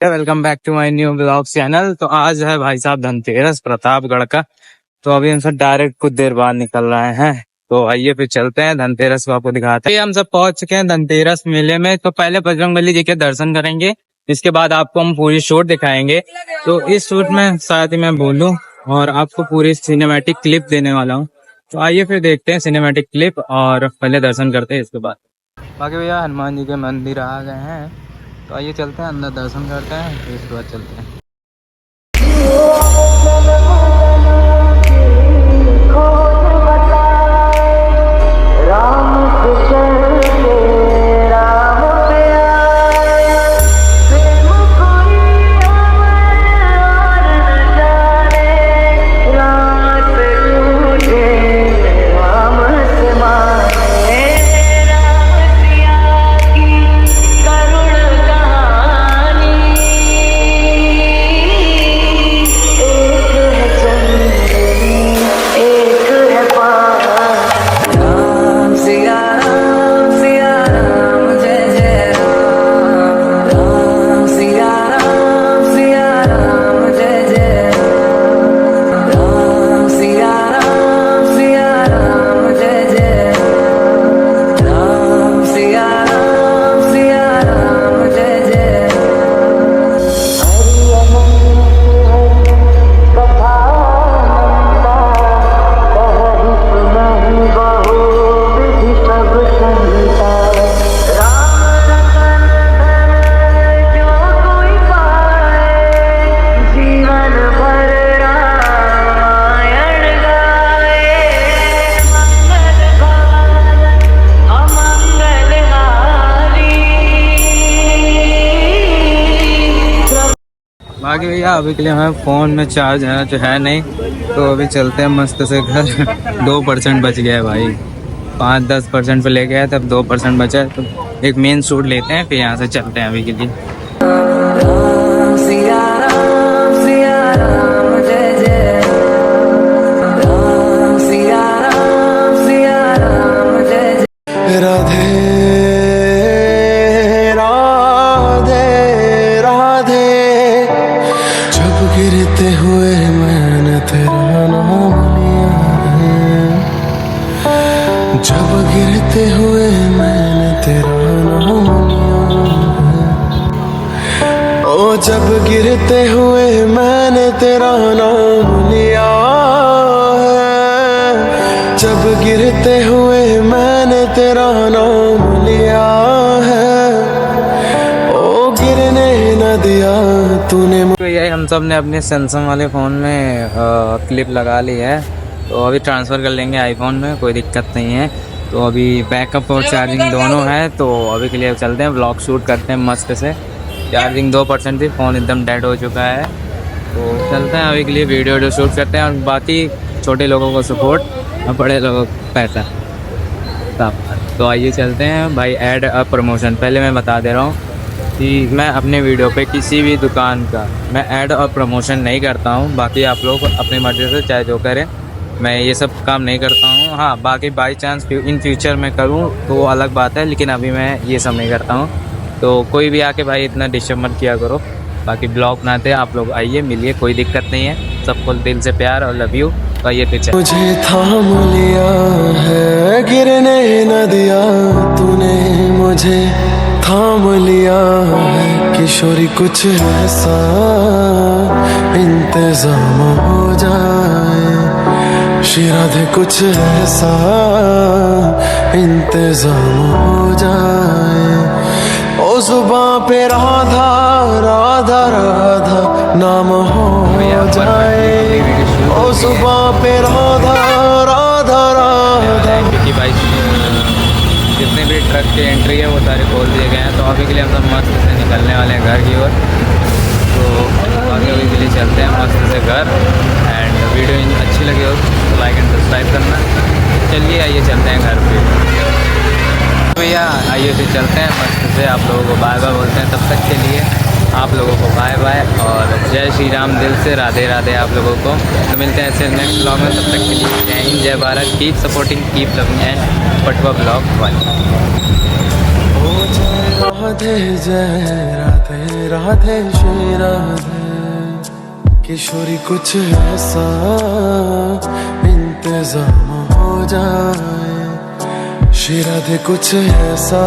Welcome back to my new blog channel. तो आज है भाई साहब धनतेरस प्रतापगढ़ का। तो अभी हम सब डायरेक्ट कुछ देर बाद निकल रहे हैं। तो आइए फिर चलते हैं धनतेरस को आपको दिखाते हैं। हम सब पहुंच चुके हैं धनतेरस मेले में। तो पहले बजरंगबली जी के दर्शन करेंगे, इसके बाद आपको हम पूरी शूट दिखाएंगे। तो इस शूट में शायद ही मैं बोलूँ और आपको पूरी सिनेमैटिक क्लिप देने वाला हूँ। तो आइए फिर देखते हैं सिनेमैटिक क्लिप और पहले दर्शन करते हैं, इसके बाद बाकी भैया हनुमान जी के मंदिर आ गए हैं। तो आइए चलते हैं अंदर, दर्शन करते हैं, फिर इसके बाद चलते हैं। बाकी भैया अभी के लिए हमें फ़ोन में चार्ज है जो है नहीं, तो अभी चलते हैं मस्त से घर। 2% बच गया है भाई, 5-10% पे ले गया तब 2% बचा है। तो एक मेन शूट लेते हैं, फिर यहाँ से चलते हैं अभी के लिए। राधे राधे राधे, जब गिरते हुए मैंने तेरा नाम लिया है, जब गिरते हुए मैंने तेरा नाम लिया है, ओ जब गिरते हुए मैंने तेरा नाम लिया है, जब गिरते हुए मैंने तेरा नाम लिया है, ओ गिरने न दिया तूने। तो यही हम सब ने अपने सैमसंग वाले फ़ोन में क्लिप लगा ली है। तो अभी ट्रांसफ़र कर लेंगे आईफोन में, कोई दिक्कत नहीं है। तो अभी बैकअप और चार्जिंग दोनों है। तो अभी के लिए चलते हैं, व्लॉग शूट करते हैं मस्त से। चार्जिंग 2% थी, फ़ोन एकदम डेड हो चुका है। तो चलते हैं अभी के लिए, वीडियो शूट करते हैं। और बाकी छोटे लोगों को सपोर्ट और बड़े लोगों को पैसा। तो आइए चलते हैं भाई। ऐड और प्रमोशन पहले मैं बता दे रहा हूँ कि मैं अपने वीडियो पे किसी भी दुकान का मैं ऐड और प्रमोशन नहीं करता हूँ। बाकी आप लोग अपनी मर्ज़ी से चाहे जो करें, मैं ये सब काम नहीं करता हूँ। हाँ, बाकी बाई चांस इन फ्यूचर में करूँ तो वो अलग बात है, लेकिन अभी मैं ये सब नहीं करता हूँ। तो कोई भी आके भाई इतना डिस्टर्ब मत किया करो। बाकी ब्लॉग बनाते आप लोग आइए, मिलिए, कोई दिक्कत नहीं है। सबको दिल से प्यार और लव यू। तो ये पीछे मुझे थाम लिया है, गिरने न दिया तूने, मुझे थाम लिया है। किशोरी कुछ ऐसा इंतजाम हो जाए, राधे कुछ ऐसा इंतजाम हो जाए, ओ जुबां पे राधा राधा राधा नाम हो जाए, ओ जुबां पे राधा राधा राधा। क्योंकि भाई जितने भी ट्रक के एंट्री है वो सारे खोल दिए गए हैं। तो अभी के लिए हम सब मस्त से निकलने वाले हैं घर की ओर। तो आगे अभी के लिए चलते हैं मस्त से घर। एंड वीडियो अच्छी लगी हो तो लाइक एंड सब्सक्राइब करना। चलिए आइए चलते हैं घर पे। भैया आइए फिर चलते हैं मस्त से। आप लोगों को बाय बाय बोलते हैं, तब तक के लिए आप लोगों को बाय बाय और जय श्री राम, दिल से राधे राधे आप लोगों को। तो मिलते हैं ऐसे नेक्स्ट ब्लॉग में, तब तक के लिए जय हिंद, जय Bharat. Keep supporting, keep loving and Patwa blog 1। Radhe जय राधे राधे श्री राधे किशोरी कुछ ऐसा इंतजाम हो जाए श्री राधे कुछ ऐसा